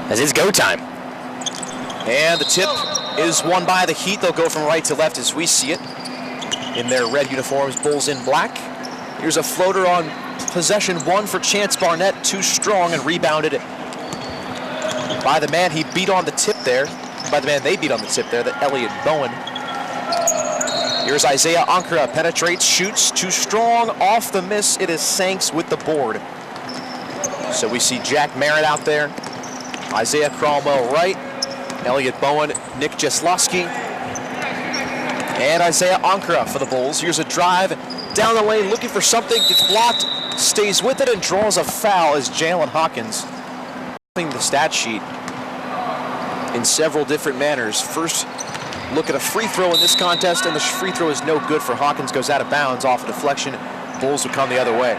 as it's go time. And the tip is won by the Heat. They'll go from right to left as we see it in their red uniforms, Bulls in black. Here's a floater on possession one for Chance Barnett, too strong and rebounded by the man he beat on the tip there, by the man they beat on the tip there, the Elliot Bowen. Here's Isaiah Ankara, penetrates, shoots, too strong, off the miss. It is Sanks with the board. So we see Jack Merritt out there, Isaiah Cromwell right, Elliot Bowen, Nick Jaslowski, and Isaiah Ankara for the Bulls. Here's a drive down the lane, looking for something, gets blocked, stays with it, and draws a foul as Jalen Hawkins. The stat sheet in several different manners. First, look at a free throw in this contest, and the free throw is no good for Hawkins, goes out of bounds off a deflection. Bulls will come the other way.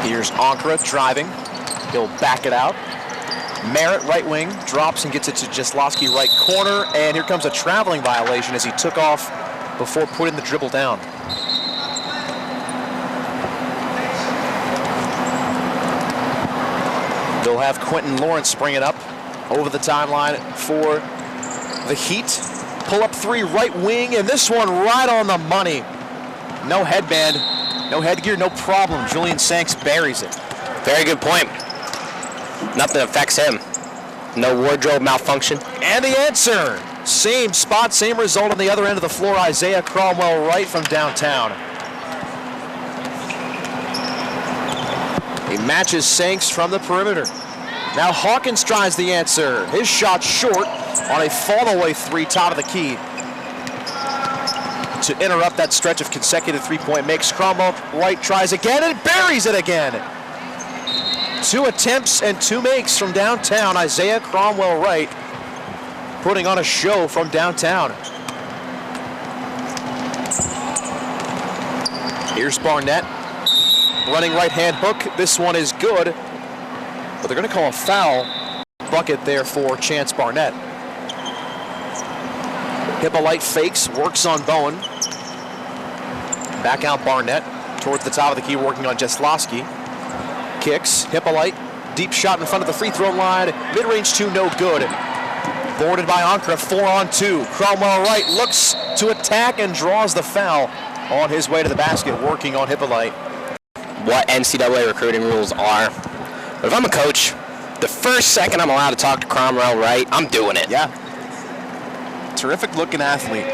Here's Ankara driving. He'll back it out. Merritt, right wing, drops and gets it to Jaslowski, right corner, and here comes a traveling violation as he took off before putting the dribble down. They'll have Quentin Lawrence bring it up over the timeline for the Heat. Pull up three, right wing, and this one right on the money. No headband, no headgear, no problem. Julian Sanks buries it. Very good point. Nothing affects him. No wardrobe malfunction. And the answer. Same spot, same result on the other end of the floor. Isaiah Cromwell right from downtown. He matches Sanks from the perimeter. Now Hawkins tries the answer. His shot short on a fall-away three, top of the key, to interrupt that stretch of consecutive three-point makes. Cromwell right tries again and buries it again. 2 attempts and 2 makes from downtown. Isaiah Cromwell right putting on a show from downtown. Here's Barnett running right-hand hook. This one is good, but they're going to call a foul. Bucket there for Chance Barnett. Hippolyte fakes, works on Bowen. Back out Barnett towards the top of the key, working on Jaslowski. Kicks, Hippolyte, deep shot in front of the free throw line. Mid-range 2, no good. Boarded by Ankara, 4-on-2. Cromwell right, looks to attack and draws the foul on his way to the basket, working on Hippolyte. What NCAA recruiting rules are. But if I'm a coach, the first second I'm allowed to talk to Cromwell right, I'm doing it. Yeah. Terrific looking athlete.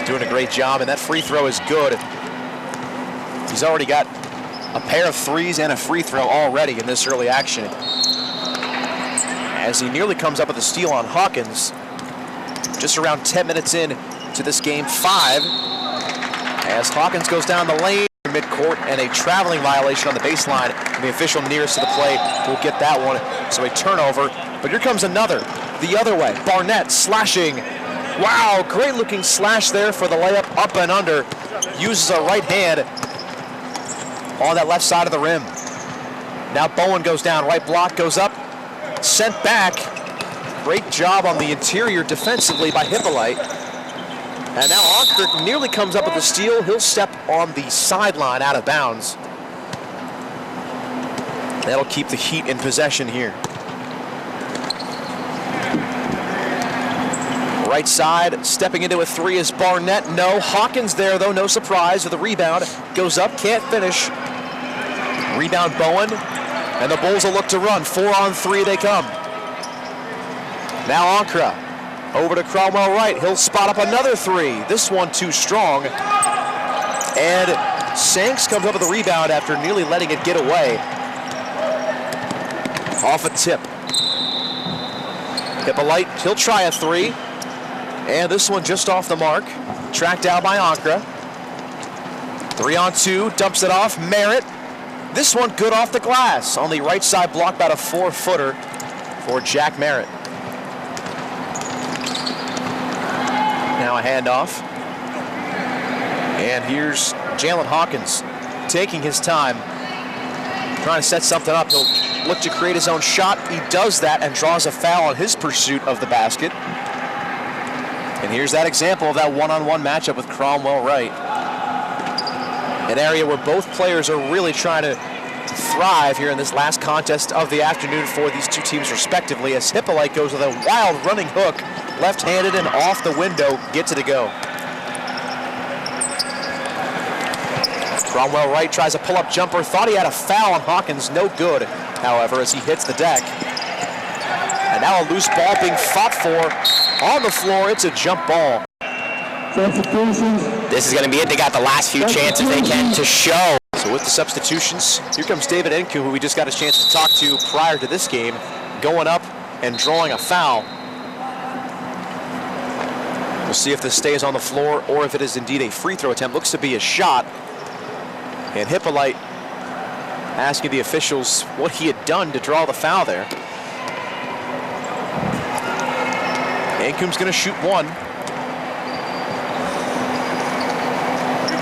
Doing a great job, and that free throw is good. He's already got a pair of threes and a free throw already in this early action, as he nearly comes up with a steal on Hawkins. Just around 10 minutes in to this game 5, as Hawkins goes down the lane midcourt, and a traveling violation on the baseline, and the official nearest to the play will get that one, so a turnover. But here comes another the other way. Barnett slashing. Wow, great looking slash there for the layup, up and under. Uses a right hand on that left side of the rim. Now Bowen goes down, right block goes up, sent back. Great job on the interior defensively by Hippolyte. And now Ankara nearly comes up with the steal. He'll step on the sideline out of bounds. That'll keep the Heat in possession here. Right side, stepping into a three is Barnett. No, Hawkins there though, no surprise with a rebound. Goes up, can't finish. Rebound Bowen, and the Bulls will look to run. 4-on-3 they come. Now Ankara, over to Cromwell right. He'll spot up another three. This one too strong. And Sanks comes up with a rebound after nearly letting it get away. Off a tip. Hippolyte, he'll try a three. And this one just off the mark. Tracked down by Ankara. 3-on-2, dumps it off. Merritt. This one good off the glass. On the right side, blocked about a 4-footer for Jack Merritt. Now a handoff. And here's Jalen Hawkins taking his time, trying to set something up. He'll look to create his own shot. He does that and draws a foul on his pursuit of the basket. And here's that example of that one-on-one matchup with Cromwell Wright. An area where both players are really trying to thrive here in this last contest of the afternoon for these two teams respectively, as Hippolyte goes with a wild running hook, left-handed and off the window, gets it to go. Cromwell Wright tries a pull-up jumper, thought he had a foul on Hawkins, no good, however, as he hits the deck. And now a loose ball being fought for on the floor. It's a jump ball. This is going to be it. They got the last few chances they can to show. So with the substitutions, here comes David Enku, who we just got a chance to talk to prior to this game, going up and drawing a foul. We'll see if this stays on the floor or if it is indeed a free throw attempt. Looks to be a shot. And Hippolyte asking the officials what he had done to draw the foul there. Enkum's going to shoot one.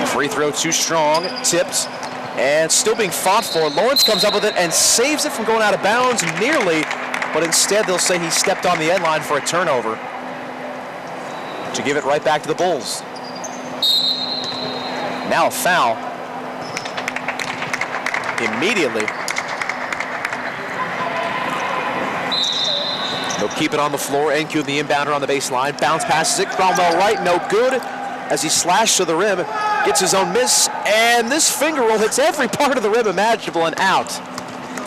Free throw too strong, tipped, and still being fought for. Lawrence comes up with it and saves it from going out of bounds nearly, but instead they'll say he stepped on the end line for a turnover to give it right back to the Bulls. Now a foul. Immediately. They'll keep it on the floor. Enku, the inbounder on the baseline. Bounce passes it. Cromwell Wright, no good. As he slashed to the rim, gets his own miss, and this finger roll hits every part of the rim imaginable and out.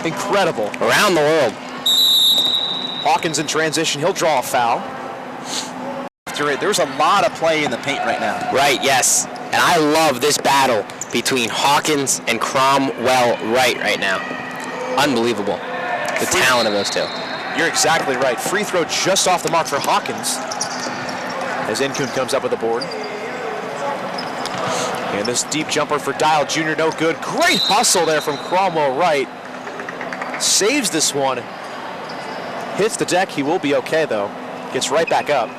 Incredible. Around the world. Hawkins in transition, he'll draw a foul. There's a lot of play in the paint right now. Right, yes. And I love this battle between Hawkins and Cromwell Wright right now. Unbelievable. The talent of those two. You're exactly right. Free throw just off the mark for Hawkins as Enkum comes up with the board. And this deep jumper for Dial Jr., no good. Great hustle there from Cromwell Wright. Saves this one. Hits the deck. He will be okay, though. Gets right back up.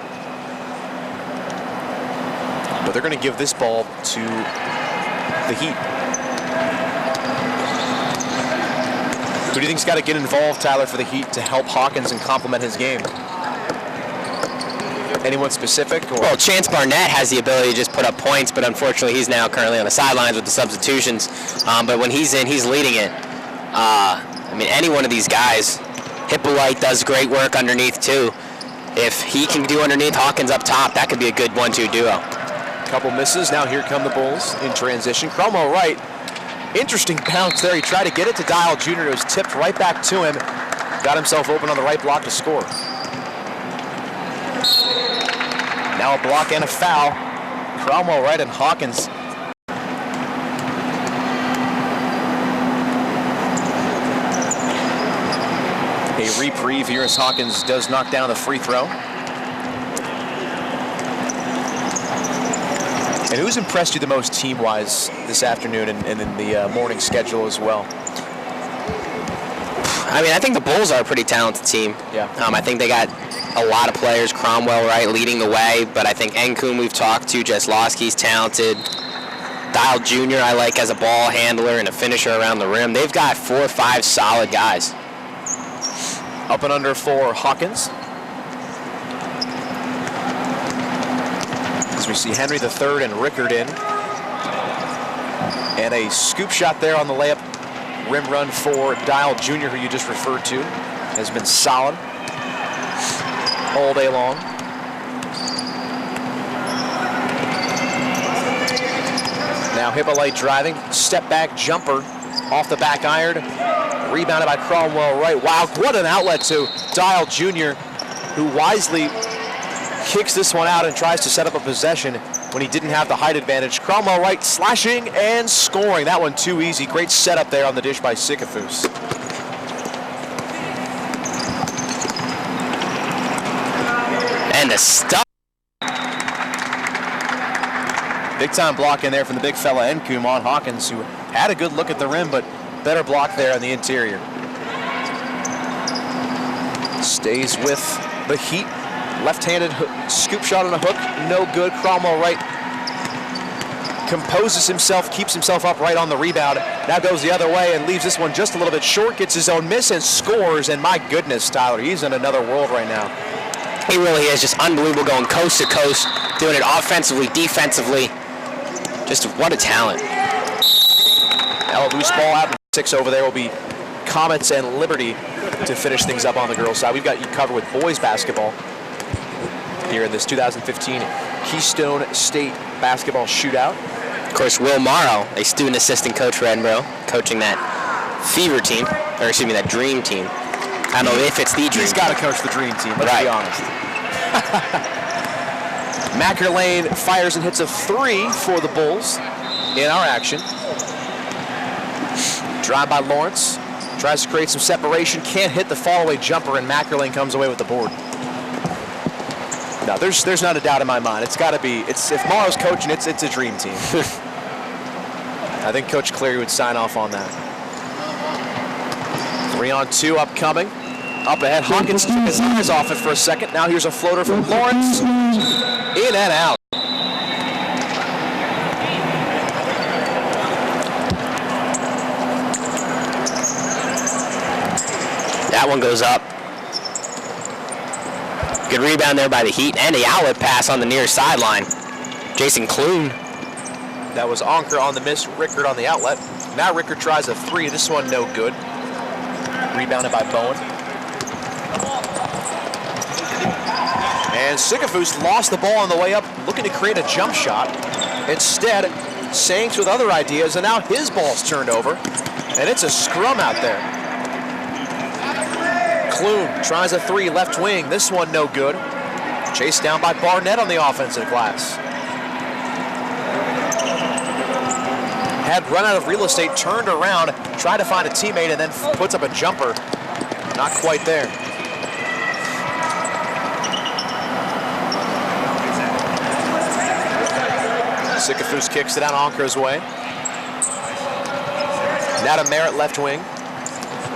But they're going to give this ball to the Heat. Who do you think's got to get involved, Tyler, for the Heat to help Hawkins and complement his game? Anyone specific? Or? Well, Chance Barnett has the ability to just put up points, but unfortunately he's now currently on the sidelines with the substitutions. But when he's in, he's leading it. I mean, any one of these guys. Hippolyte does great work underneath, too. If he can do underneath, Hawkins up top, that could be a good 1-2 duo. Couple misses. Now here come the Bulls in transition. Cromwell Wright, interesting bounce there. He tried to get it to Dial Jr. It was tipped right back to him. Got himself open on the right block to score. Now a block and a foul. Cromwell Wright and Hawkins. A reprieve here as Hawkins does knock down the free throw. And who's impressed you the most team-wise this afternoon and in the morning schedule as well? I mean, I think the Bulls are a pretty talented team. Yeah. I think they got a lot of players. Cromwell Wright leading the way, but I think Enkum we've talked to. Jeslovsky's talented. Dial Jr. I like as a ball handler and a finisher around the rim. They've got 4 or 5 solid guys. Up and under for Hawkins. As we see Henry III and Rickard in. And a scoop shot there on the layup. Rim run for Dial Jr., who you just referred to, has been solid all day long. Now Hippolyte driving, step back jumper off the back iron. Rebounded by Cromwell Wright. Wow, what an outlet to Dial Jr., who wisely kicks this one out and tries to set up a possession when he didn't have the height advantage. Cromwell Wright slashing and scoring. That one too easy. Great setup there on the dish by Sikafus. And the stuff. Big time block in there from the big fella Enkum on Hawkins, who had a good look at the rim, but better block there on the interior. Stays with the Heat. Left-handed scoop shot on a hook, no good. Cromwell Wright composes himself, keeps himself upright on the rebound. Now goes the other way and leaves this one just a little bit short, gets his own miss and scores. And my goodness, Tyler, he's in another world right now. He really is just unbelievable, going coast to coast, doing it offensively, defensively. Just what a talent. Now a loose ball out. 6 over there will be Comets and Liberty to finish things up on the girls' side. We've got you covered with boys basketball here in this 2015 Keystone State basketball shootout. Of course, Will Morrow, a student assistant coach for Edinburgh, coaching that Fever team, or excuse me, that Dream team. I don't know if it's the Dream. He's got to coach the Dream team, let's be honest. Macker Lane fires and hits a 3 for the Bulls in our action. Drive by Lawrence, tries to create some separation, can't hit the fall-away jumper, and Macker Lane comes away with the board. No, there's not a doubt in my mind. It's got to be. If Morrow's coaching, it's a Dream team. I think Coach Cleary would sign off on that. 3-on-2 upcoming. Up ahead, Hawkins took his eyes off it for a second. Now here's a floater from Lawrence. In and out. That one goes up. Good rebound there by the Heat, and the outlet pass on the near sideline. Jason Clune. That was Onker on the miss, Rickard on the outlet. Now Rickard tries a 3. This one no good. Rebounded by Bowen. And Sikafus lost the ball on the way up, looking to create a jump shot. Instead, Sanks with other ideas, and now his ball's turned over, and it's a scrum out there. Clune tries a 3, left wing. This one no good. Chased down by Barnett on the offensive glass. Had run out of real estate, turned around, tried to find a teammate, and then puts up a jumper. Not quite there. Sikafus kicks it out Onker's way. Now to Merritt, left wing.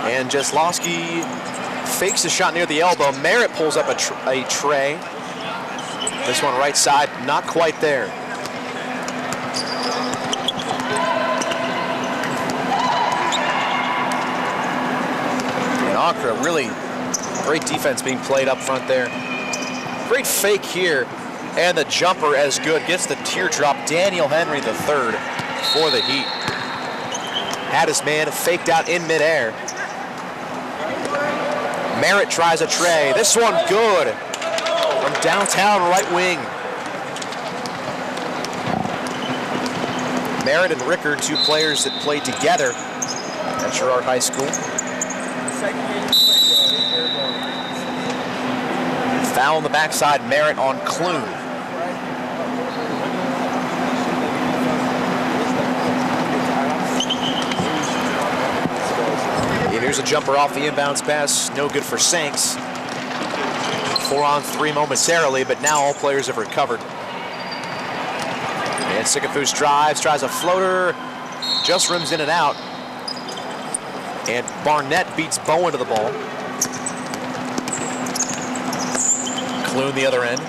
And Jaslowski fakes the shot near the elbow. Merritt pulls up a tray. This one right side, not quite there. And Ankara, really great defense being played up front there. Great fake here. And the jumper as good. Gets the teardrop. Daniel Henry III for the Heat. Had his man faked out in midair. Merritt tries a tray. This one good. From downtown right wing. Merritt and Rickard, 2 players that played together at Girard High School. Foul on the backside, Merritt on Clune. And here's a jumper off the inbounds pass, no good for Sanks. 4-on-3 momentarily, but now all players have recovered. And Sikafus drives, tries a floater, just rims in and out. And Barnett beats Bowen to the ball. Clune the other end.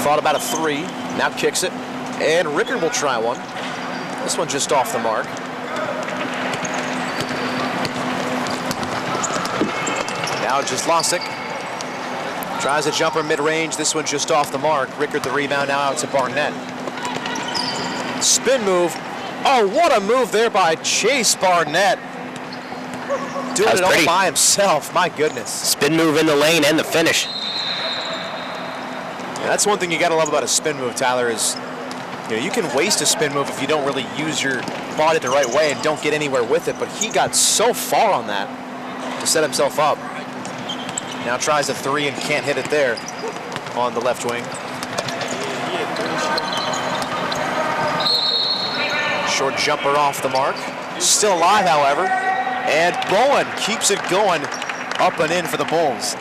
Thought about a 3, now kicks it. And Rickard will try one. This one just off the mark. Now Jaslowski tries a jumper mid-range. This one just off the mark. Rickard the rebound, now out to Barnett. Spin move. Oh, what a move there by Chase Barnett. Doing it all by himself, my goodness. Spin move in the lane and the finish. Yeah, that's one thing you gotta love about a spin move, Tyler, is you can waste a spin move if you don't really use your body the right way and don't get anywhere with it, but he got so far on that to set himself up. Now tries a 3 and can't hit it there on the left wing. Short jumper off the mark. Still alive, however. And Bowen keeps it going up and in for the Bulls.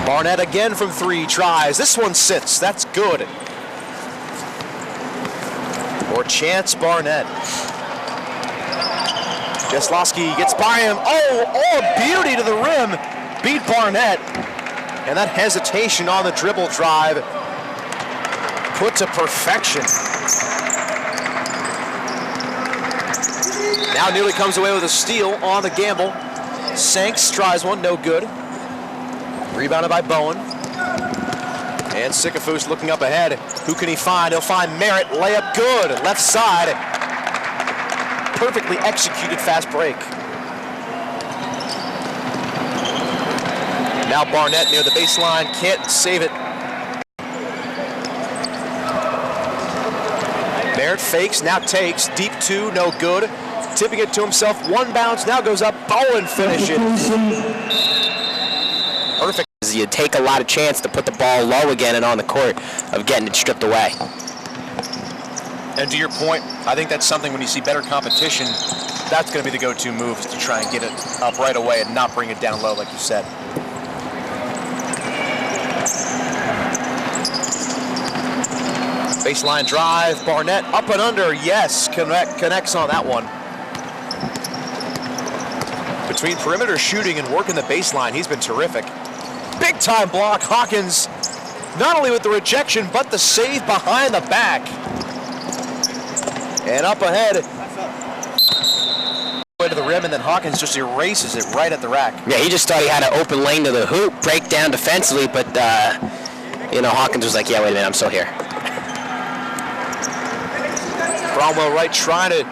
Barnett again from 3, tries. This one sits, that's good. Or Chance Barnett. Jaslowski gets by him. Oh, beauty to the rim. Beat Barnett. And that hesitation on the dribble drive put to perfection. Now Neely comes away with a steal on the gamble. Sanks tries one, no good. Rebounded by Bowen. And Sikafus looking up ahead. Who can he find? He'll find Merritt. Layup good. Left side. Perfectly executed fast break. Now Barnett near the baseline. Can't save it. Merritt fakes, now takes. Deep two, no good. Tipping it to himself. One bounce, now goes up. Bowen finishes. Perfect. You take a lot of chance to put the ball low again and on the court of getting it stripped away. And to your point, I think that's something when you see better competition, that's going to be the go-to move, is to try and get it up right away and not bring it down low like you said. Baseline drive, Barnett up and under, yes, connects on that one. Between perimeter shooting and working the baseline, he's been terrific. Big time block, Hawkins, not only with the rejection, but the save behind the back. And up ahead, way to the rim, and then Hawkins just erases it right at the rack. Yeah, he just thought he had an open lane to the hoop, break down defensively, but Hawkins was like, yeah, wait a minute, I'm still here. Cromwell Wright trying to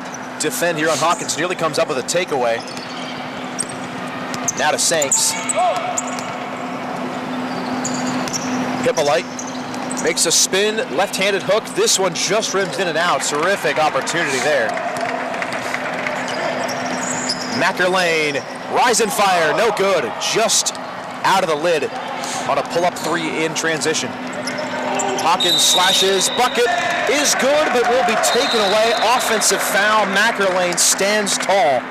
defend here on Hawkins, nearly comes up with a takeaway. Now to Sanks. Hippolyte makes a spin, left-handed hook. This one just rims in and out. Terrific opportunity there. McErlane, rise and fire, no good. Just out of the lid on a pull-up three in transition. Hawkins slashes, bucket is good, but will be taken away. Offensive foul. McErlane stands tall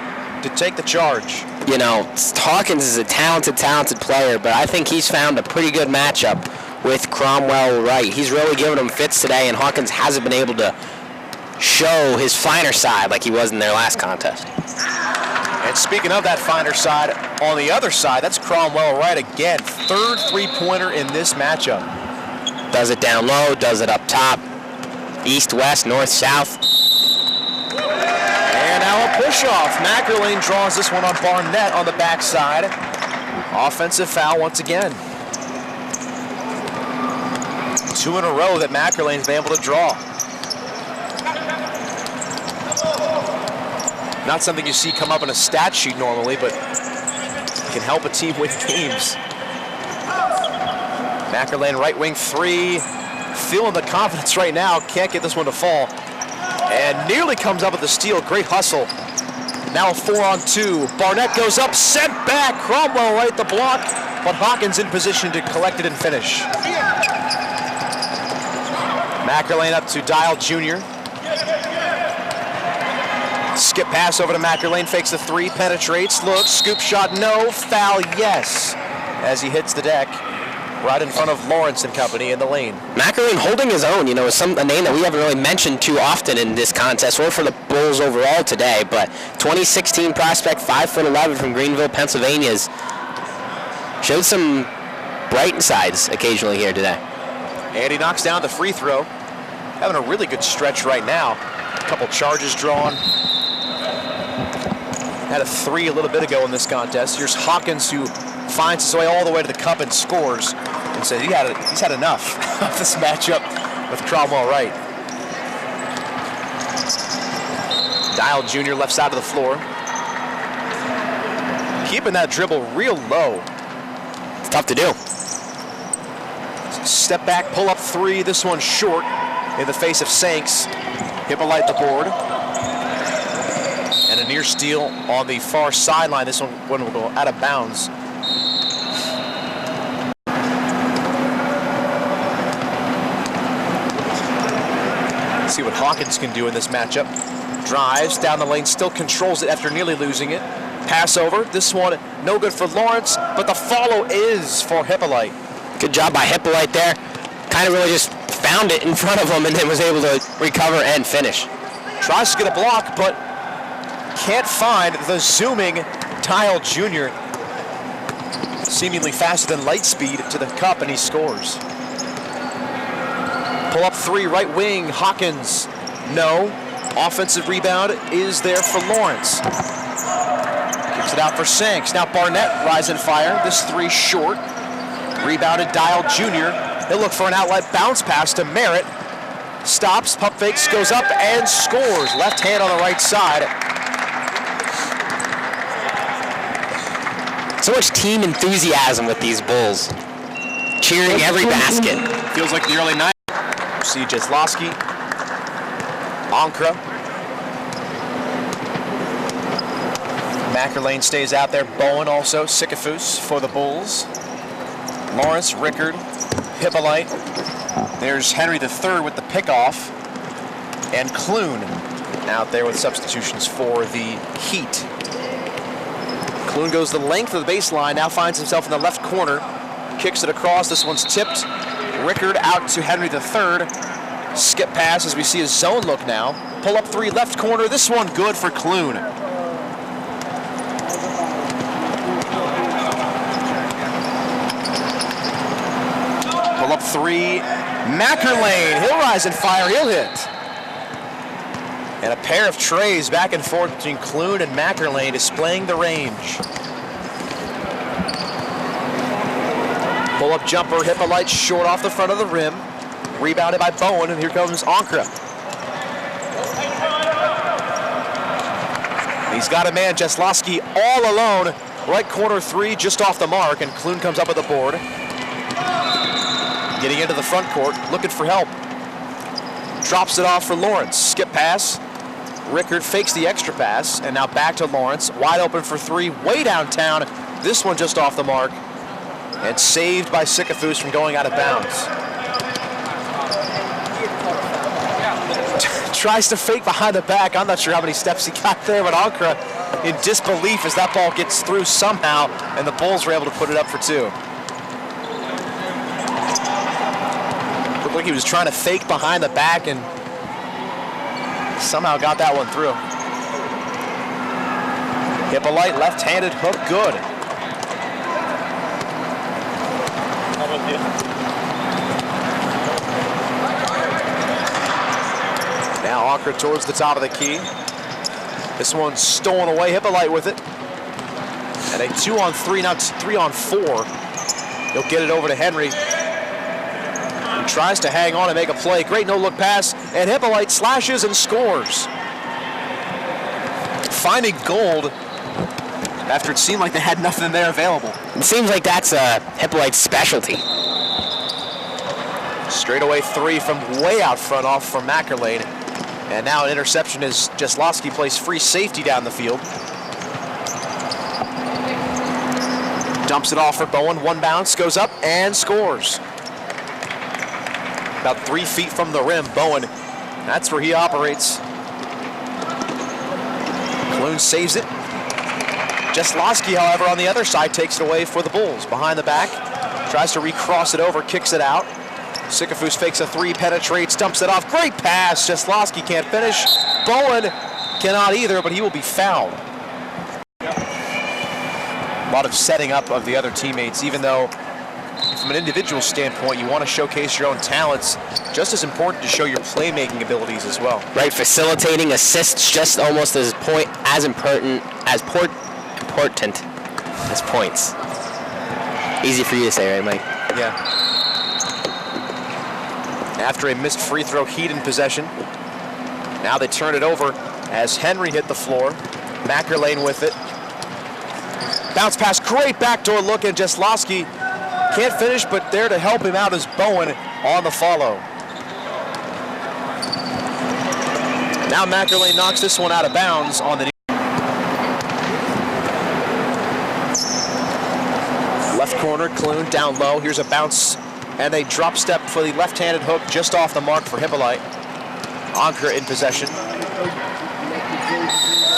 to take the charge. You know, Hawkins is a talented player, but I think he's found a pretty good matchup with Cromwell Wright. He's really given him fits today, and Hawkins hasn't been able to show his finer side like he was in their last contest. And speaking of that finer side, on the other side, that's Cromwell Wright again. Third three-pointer in this matchup. Does it down low, does it up top, east, west, north, south. And now a push-off. McErlane draws this one on Barnett on the backside. Offensive foul once again. Two in a row that McErlane's been able to draw. Not something you see come up in a stat sheet normally, but can help a team win games. McErlane right wing three, feeling the confidence right now, can't get this one to fall. And nearly comes up with the steal, great hustle. Now a 4-on-2, Barnett goes up, sent back, Cromwell Wright the block, but Hawkins in position to collect it and finish. McErlane up to Dial Jr. Skip pass over to McErlane, fakes the three, penetrates, looks, scoop shot, no, foul, yes, as he hits the deck right in front of Lawrence and company in the lane. McErlane holding his own, is a name that we haven't really mentioned too often in this contest or for the Bulls overall today, but 2016 prospect, 5'11" from Greenville, Pennsylvania, showed some bright sides occasionally here today. And he knocks down the free throw. Having a really good stretch right now. A couple charges drawn. Had a three a little bit ago in this contest. Here's Hawkins, who finds his way all the way to the cup and scores, and says he's had enough of this matchup with Cromwell Wright. Dial Jr. left side of the floor. Keeping that dribble real low. It's tough to do. Step back, pull up three. This one short in the face of Sanks. Hippolyte the board. And a near steal on the far sideline. This one will go out of bounds. Let's see what Hawkins can do in this matchup. Drives down the lane, still controls it after nearly losing it. Pass over. This one no good for Lawrence, but the follow is for Hippolyte. Good job by Hippolyte there. Kind of really just found it in front of him and then was able to recover and finish. Tries to get a block, but can't find the zooming Dial Jr. Seemingly faster than light speed to the cup, and he scores. Pull up three, right wing, Hawkins, no. Offensive rebound is there for Lawrence. Kicks it out for Sanks. Now Barnett rise and fire. This three short. Rebounded Dial Jr. He'll look for an outlet bounce pass to Merritt. Stops, pump fakes, goes up and scores. Left hand on the right side. So much team enthusiasm with these Bulls. Cheering every basket. Feels like the early 90s. See Jesloski, Ankra. Mackerlane stays out there. Bowen also. Sikafus for the Bulls. Lawrence, Rickard, Hippolyte. There's Henry III with the pickoff. And Clune out there with substitutions for the Heat. Clune goes the length of the baseline, now finds himself in the left corner. Kicks it across, this one's tipped. Rickard out to Henry III. Skip pass as we see his zone look now. Pull up three, left corner, this one good for Clune. Pull up three, Mackerlane, he'll rise and fire, he'll hit. And a pair of trays back and forth between Clune and Mackerlane, displaying the range. Pull-up jumper, Hippolyte short off the front of the rim. Rebounded by Bowen, and here comes Ankra. He's got a man, Jesloski, all alone. Right corner three, just off the mark, and Clune comes up with the board. Getting into the front court, looking for help. Drops it off for Lawrence. Skip pass. Rickard fakes the extra pass, and now back to Lawrence. Wide open for three, way downtown. This one just off the mark. And saved by Sikafus from going out of bounds. Tries to fake behind the back. I'm not sure how many steps he got there, but Ankra in disbelief as that ball gets through somehow, and the Bulls were able to put it up for two. Looked like he was trying to fake behind the back and somehow got that one through. Hippolyte, left-handed hook, good. Now Ankra towards the top of the key. This one's stolen away, Hippolyte with it. And a 2-on-3, now 3-on-4. He'll get it over to Henry. He tries to hang on and make a play. Great no-look pass, and Hippolyte slashes and scores. Finding gold after it seemed like they had nothing there available. It seems like that's Hippolyte's specialty. Straightaway three from way out front off from Mackerlane. And now an interception as Jesloski plays free safety down the field. Dumps it off for Bowen, one bounce, goes up and scores. About 3 feet from the rim, Bowen, that's where he operates. Clune saves it. Jesloski, however, on the other side takes it away for the Bulls. Behind the back, tries to recross it over, kicks it out. Sikafus fakes a three, penetrates, dumps it off. Great pass. Jesloski can't finish. Bowen cannot either, but he will be fouled. A lot of setting up of the other teammates, even though from an individual standpoint, you want to showcase your own talents. Just as important to show your playmaking abilities as well. Right, facilitating assists just almost as important as points. Easy for you to say, right, Mike? Yeah. After a missed free throw, Heat in possession. Now they turn it over as Henry hit the floor. Mackerlane with it. Bounce pass, great backdoor look, and Jesloski can't finish, but there to help him out is Bowen on the follow. Now Mackerlane knocks this one out of bounds on the left corner. Clune down low. Here's a bounce and a drop step for the left-handed hook just off the mark for Hippolyte. Ankra in possession.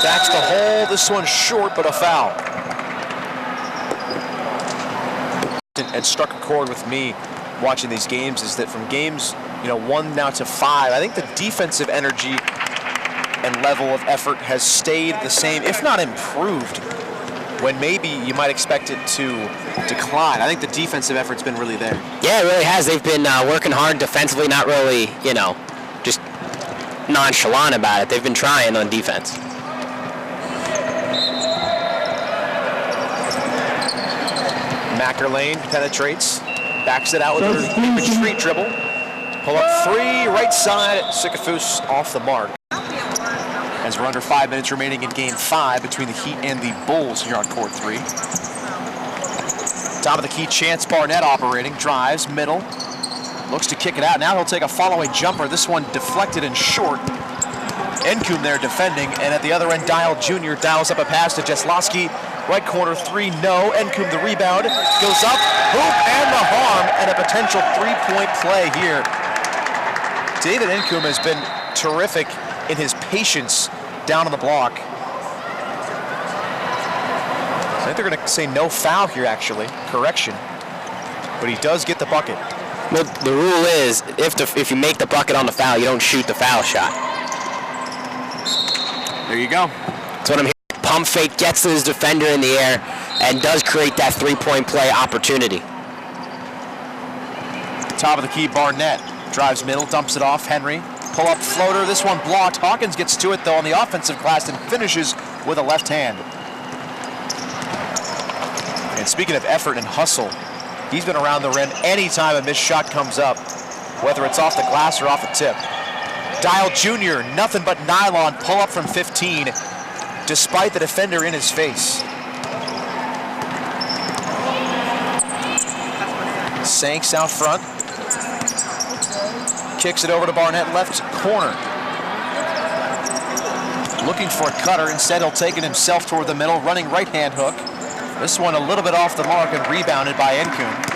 Backs the hole. This one's short, but a foul. And struck a chord with me watching these games is that from games, 1 now to 5, I think the defensive energy and level of effort has stayed the same, if not improved, when maybe you might expect it to decline. I think the defensive effort's been really there. Yeah, it really has. They've been working hard defensively, not really, just nonchalant about it. They've been trying on defense. Mackerlane penetrates. Backs it out with a retreat dribble. Pull up three, right side. Sikafous off the mark. As we're under 5 minutes remaining in game 5 between the Heat and the Bulls here on court 3. Top of the key, Chance Barnett operating. Drives, middle. Looks to kick it out. Now he'll take a follow-away jumper. This one deflected and short. Nkum there defending. And at the other end, Dial Jr. dials up a pass to Jeslavsky. Right corner, 3, no. Nkum the rebound. Goes up, hoop, and the harm. And a potential three-point play here. David Nkum has been terrific in his patience down on the block. I think they're going to say no foul here, actually. Correction. But he does get the bucket. Well, the rule is if you make the bucket on the foul, you don't shoot the foul shot. There you go. That's what I'm hearing. Pump fake, gets to his defender in the air, and does create that three-point play opportunity. Top of the key, Barnett. Drives middle, dumps it off. Henry. Pull-up floater. This one blocked. Hawkins gets to it, though, on the offensive glass and finishes with a left hand. And speaking of effort and hustle, he's been around the rim anytime a missed shot comes up, whether it's off the glass or off a tip. Dial Jr., nothing but nylon, pull-up from 15, despite the defender in his face. Sanks out front. Kicks it over to Barnett, left corner. Looking for a cutter. Instead, he'll take it himself toward the middle, running right-hand hook. This one a little bit off the mark and rebounded by Nkum.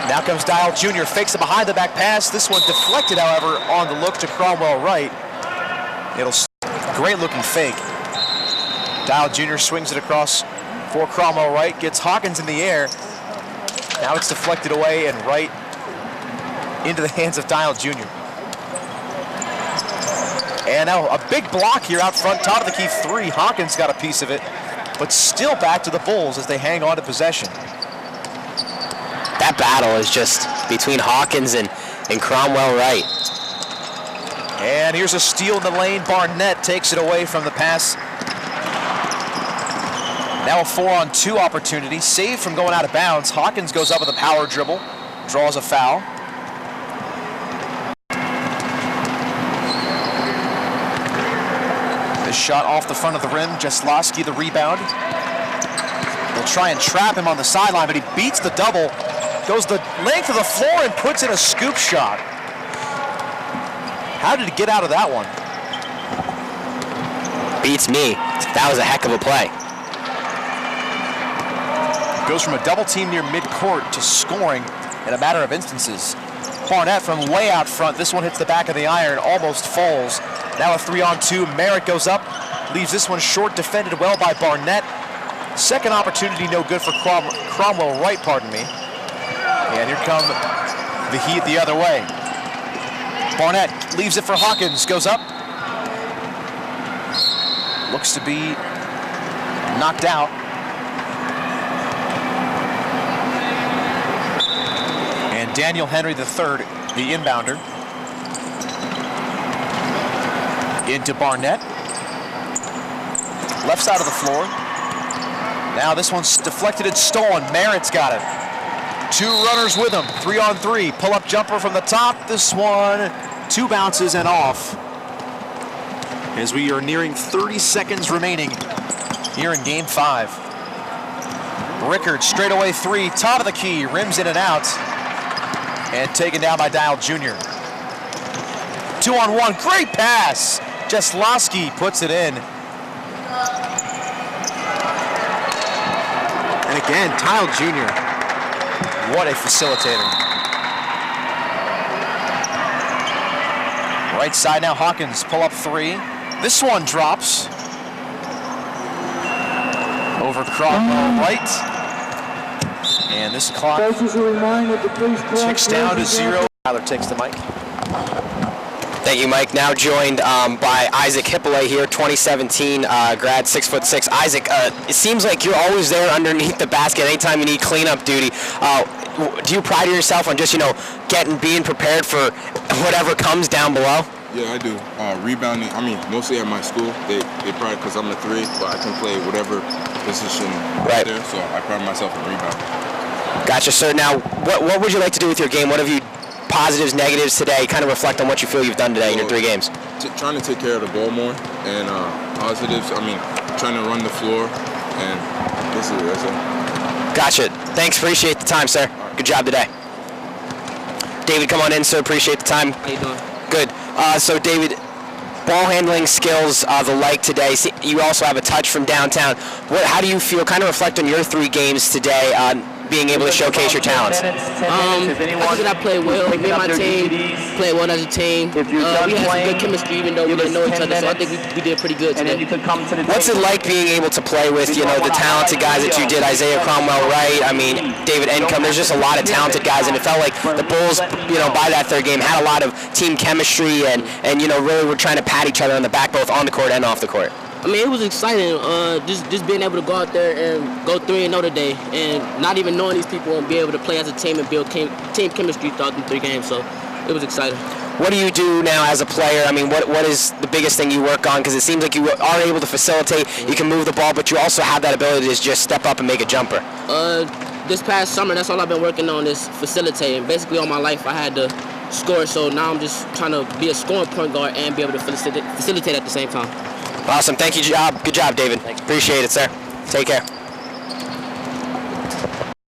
Now comes Dial Jr., fakes a behind-the-back pass. This one deflected, however, on the look to Cromwell Wright. Great-looking fake. Dial Jr. swings it across for Cromwell Wright, gets Hawkins in the air. Now it's deflected away and Wright into the hands of Dial Jr. And now a big block here out front, top of the key 3. Hawkins got a piece of it, but still back to the Bulls as they hang on to possession. That battle is just between Hawkins and Cromwell Wright. And here's a steal in the lane. Barnett takes it away from the pass. Now a 4-on-2 opportunity. Saved from going out of bounds. Hawkins goes up with a power dribble. Draws a foul. This shot off the front of the rim. Jeslavsky the rebound. They'll try and trap him on the sideline, but he beats the double. Goes the length of the floor and puts in a scoop shot. How did he get out of that one? Beats me. That was a heck of a play. Goes from a double team near midcourt to scoring in a matter of instances. Barnett from way out front. This one hits the back of the iron, almost falls. Now a 3-on-2. Merritt goes up, leaves this one short, defended well by Barnett. Second opportunity, no good for Cromwell Wright, pardon me. And here come the Heat the other way. Barnett leaves it for Hawkins, goes up. Looks to be knocked out. And Daniel Henry III, the inbounder. Into Barnett. Left side of the floor. Now this one's deflected and stolen. Merritt's got it. 2 runners with him. 3-on-3. Pull-up jumper from the top. This one, 2 bounces and off. As we are nearing 30 seconds remaining here in game 5. Rickard, straightaway 3, top of the key, rims in and out. And taken down by Dial Jr. 2-on-1, great pass. Jeslavsky puts it in. And again, Dial Jr. What a facilitator. Right side now, Hawkins, pull up 3. This one drops. Over Cromwell Wright. And this clock ticks down to 0. Tyler takes the mic. Thank you, Mike. Now joined by Isaac Hippolyte here, 2017 grad, 6'6". Isaac, it seems like you're always there underneath the basket anytime you need cleanup duty. Do you pride yourself on just, being prepared for whatever comes down below? Yeah, I do. Rebounding, mostly at my school, they pride because I'm a 3, but I can play whatever position right there, so I pride myself in rebounding. Gotcha, sir. Now, what would you like to do with your game? What have you positives, negatives today? Kind of reflect on what you feel you've done today in your 3 games. Trying to take care of the ball more, and positives, I mean, trying to run the floor, and that's it. Gotcha. Thanks. Appreciate the time, sir. Good job today. David, come on in, sir. Appreciate the time. How you doing? Good. So, David, ball handling skills, the like today. See, you also have a touch from downtown. How do you feel? Kind of reflect on your 3 games today on being able to showcase your talents. I think I played well. Me and my team played well as a team. We had some good chemistry even though we didn't know each other, so I think we did pretty good today. What's it like being able to play with, the talented guys that you did, Isaiah Cromwell Wright, I mean, David Encom, there's just a lot of talented guys, and it felt like the Bulls, by that 3rd game had a lot of team chemistry and really were trying to pat each other on the back, both on the court and off the court. I mean, it was exciting, just being able to go out there and go 3-0 today, and not even knowing these people and be able to play as a team and build team chemistry throughout the 3 games. So it was exciting. What do you do now as a player? I mean, what is the biggest thing you work on? Because it seems like you are able to facilitate, you can move the ball, but you also have that ability to just step up and make a jumper. This past summer, that's all I've been working on is facilitating. Basically, all my life I had to score, so now I'm just trying to be a scoring point guard and be able to facilitate at the same time. Awesome. Thank you. Good job, David. Appreciate it, sir. Take care.